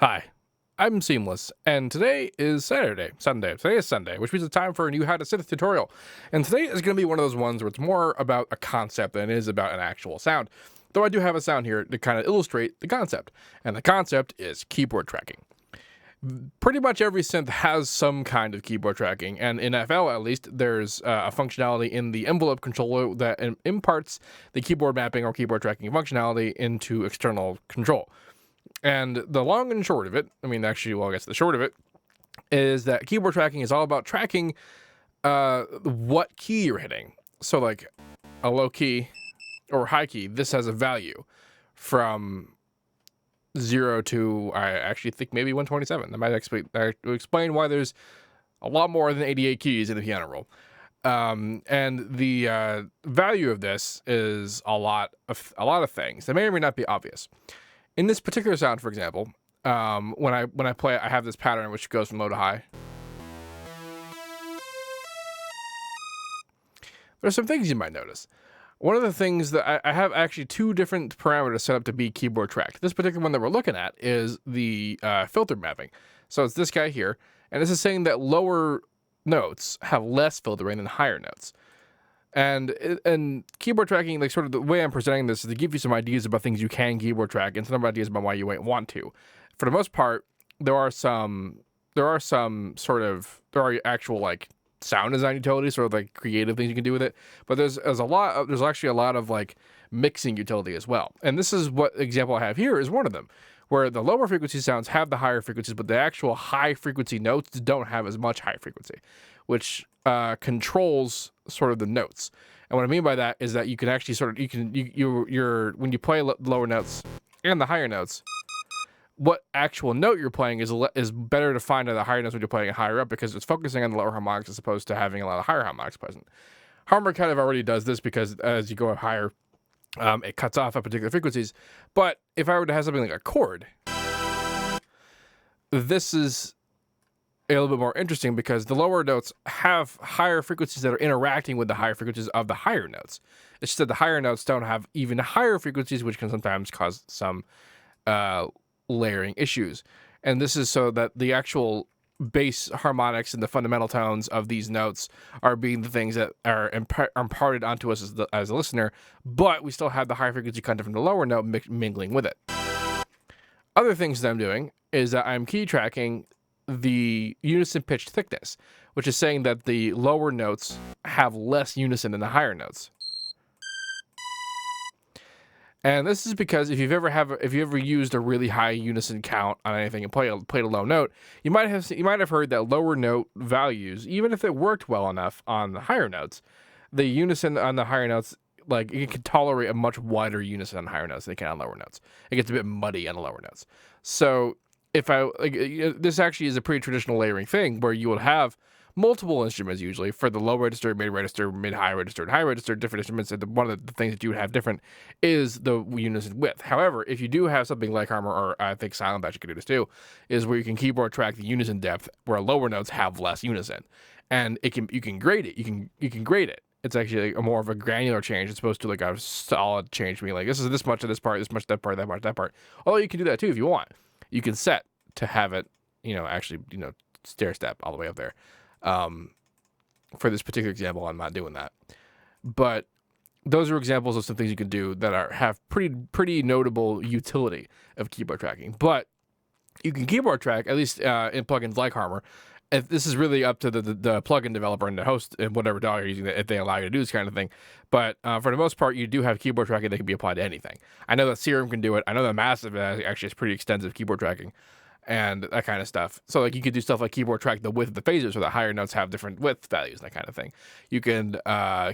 Hi, I'm Seamless, and today is Sunday. Today is Sunday, which means it's time for a new How to Synth tutorial. And today is going to be one of those ones where it's more about a concept than it is about an actual sound. Though I do have a sound here to kind of illustrate the concept, and the concept is keyboard tracking. Pretty much every synth has some kind of keyboard tracking, and in FL at least, there's a functionality in the envelope controller that imparts the keyboard mapping or keyboard tracking functionality into external control. And the long and short of it, I guess the short of it, is that keyboard tracking is all about tracking what key you're hitting. So like a low key or high key, this has a value from 0 to, I actually think maybe 127. That might explain why there's a lot more than 88 keys in the piano roll. And the value of this is a lot of things that may or may not be obvious. In this particular sound, for example, when I play it, I have this pattern which goes from low to high. There's some things you might notice. One of the things that I have actually two different parameters set up to be keyboard tracked. This particular one that we're looking at is the filter mapping. So it's this guy here, and this is saying that lower notes have less filtering than higher notes. And keyboard tracking, like sort of the way I'm presenting this is to give you some ideas about things you can keyboard track and some ideas about why you might want to. For the most part, there are actual like sound design utilities, sort of like creative things you can do with it. But there's actually a lot of like mixing utility as well. And this is what example I have here is one of them, where the lower frequency sounds have the higher frequencies, but the actual high frequency notes don't have as much high frequency, which controls sort of the notes. And what I mean by that is that you can actually sort of when you play lower notes and the higher notes, what actual note you're playing is better to find at the higher notes when you're playing it higher up, because it's focusing on the lower harmonics as opposed to having a lot of higher harmonics present. Harmonic kind of already does this because as you go up higher, it cuts off at particular frequencies. But if I were to have something like a chord, this is a little bit more interesting because the lower notes have higher frequencies that are interacting with the higher frequencies of the higher notes. It's just that the higher notes don't have even higher frequencies, which can sometimes cause some layering issues. And this is so that the actual bass harmonics and the fundamental tones of these notes are being the things that are imparted onto us as a listener, but we still have the high frequency content from the lower note mingling with it. Other things that I'm doing is that I'm key tracking the unison pitch thickness, which is saying that the lower notes have less unison than the higher notes. And this is because if you've ever used a really high unison count on anything and played a low note, you might have heard that lower note values, even if it worked well enough on the higher notes, the unison on the higher notes, like it can tolerate a much wider unison on higher notes than it can on lower notes. It gets a bit muddy on the lower notes. So this actually is a pretty traditional layering thing where you will have multiple instruments usually for the low register, mid register, mid high register, and high register, different instruments. And one of the things that you would have different is the unison width. However, if you do have something like Harmor, or I think Silent Batch can do this too, is where you can keyboard track the unison depth where lower notes have less unison, and you can grade it. You can grade it. It's actually a more of a granular change as opposed to like a solid change, being like this is this much of this part, this much that part, that much that part. Although you can do that too if you want. You can set to have it, actually, stair step all the way up there. For this particular example, I'm not doing that. But those are examples of some things you can do that have pretty notable utility of keyboard tracking. But you can keyboard track, at least in plugins like Harmor. If this is really up to the plugin developer and the host and whatever DAW you're using, if they allow you to do this kind of thing. But for the most part, you do have keyboard tracking that can be applied to anything. I know that Serum can do it. I know that Massive actually has pretty extensive keyboard tracking and that kind of stuff. So like you could do stuff like keyboard track the width of the phasers, so the higher notes have different width values, that kind of thing. You can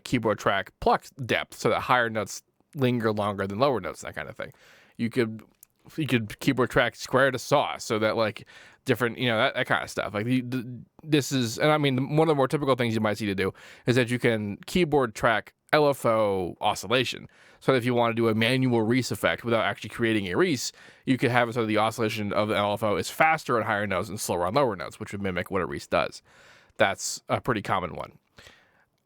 keyboard track pluck depth, so that higher notes linger longer than lower notes, that kind of thing. You could keyboard track square to saw, so that like different, that kind of stuff. Like this is, and I mean, one of the more typical things you might see to do is that you can keyboard track LFO oscillation. So that if you want to do a manual Reese effect without actually creating a Reese, you could have it so that the oscillation of the LFO is faster on higher notes and slower on lower notes, which would mimic what a Reese does. That's a pretty common one.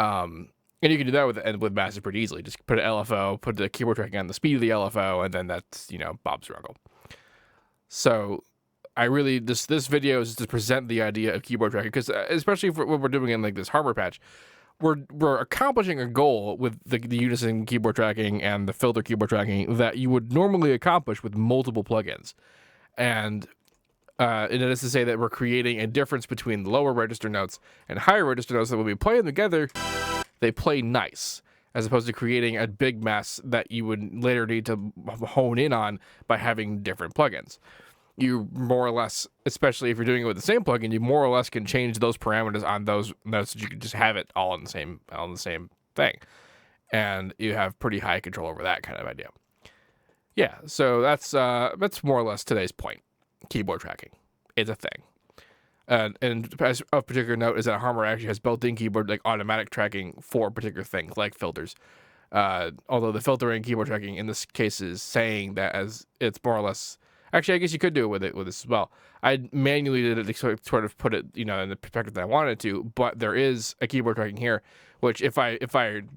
And you can do that with Massive pretty easily. Just put an LFO, put the keyboard tracking on the speed of the LFO, and then that's, Bob's Struggle. So I really this video is to present the idea of keyboard tracking, because especially for what we're doing in like this hardware patch, we're accomplishing a goal with the unison keyboard tracking and the filter keyboard tracking that you would normally accomplish with multiple plugins. And it is to say that we're creating a difference between the lower register notes and higher register notes that when we play them together, they play nice, as opposed to creating a big mess that you would later need to hone in on by having different plugins. You more or less, especially if you're doing it with the same plugin, you more or less can change those parameters on those notes so you can just have it all in the same thing. And you have pretty high control over that kind of idea. Yeah, so that's more or less today's point. Keyboard tracking is a thing. And as a particular note is that hardware actually has built-in keyboard like automatic tracking for particular things like filters. Although the filtering keyboard tracking in this case is saying that as it's more or less. Actually, I guess you could do it with this as well. I manually did it to sort of put it, in the perspective that I wanted to, but there is a keyboard tracking here, which if I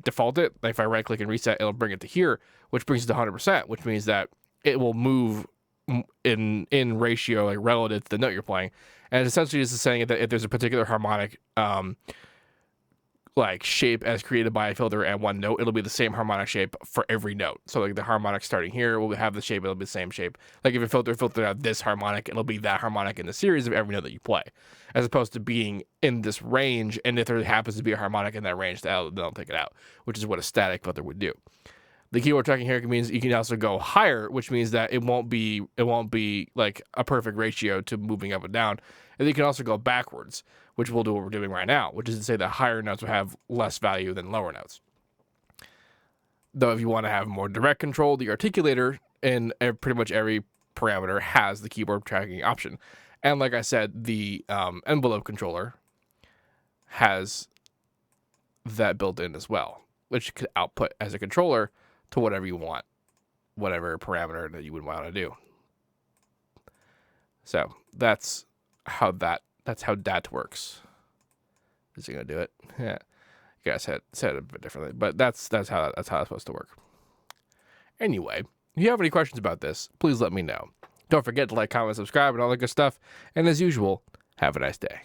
default it, like if I right click and reset, it'll bring it to here, which brings it to 100%, which means that it will move in ratio, like relative to the note you're playing. And essentially this is saying that if there's a particular harmonic like shape as created by a filter and one note, it'll be the same harmonic shape for every note. So like the harmonic starting here will have the shape, it'll be the same shape. Like if a filter filtered out this harmonic, it'll be that harmonic in the series of every note that you play, as opposed to being in this range. And if there happens to be a harmonic in that range, they'll take it out, which is what a static filter would do. The keyboard tracking here means you can also go higher, which means that it won't be like a perfect ratio to moving up and down. And you can also go backwards, which we'll do what we're doing right now, which is to say that higher notes will have less value than lower notes. Though if you want to have more direct control, the articulator in pretty much every parameter has the keyboard tracking option. And like I said, the envelope controller has that built in as well, which could output as a controller to whatever you want, whatever parameter that you would want to do. So that's how that works. Is he gonna do it? Yeah, you guys said it a bit differently, but that's how it's supposed to work. Anyway, if you have any questions about this, please let me know. Don't forget to like, comment, subscribe, and all that good stuff. And as usual, have a nice day.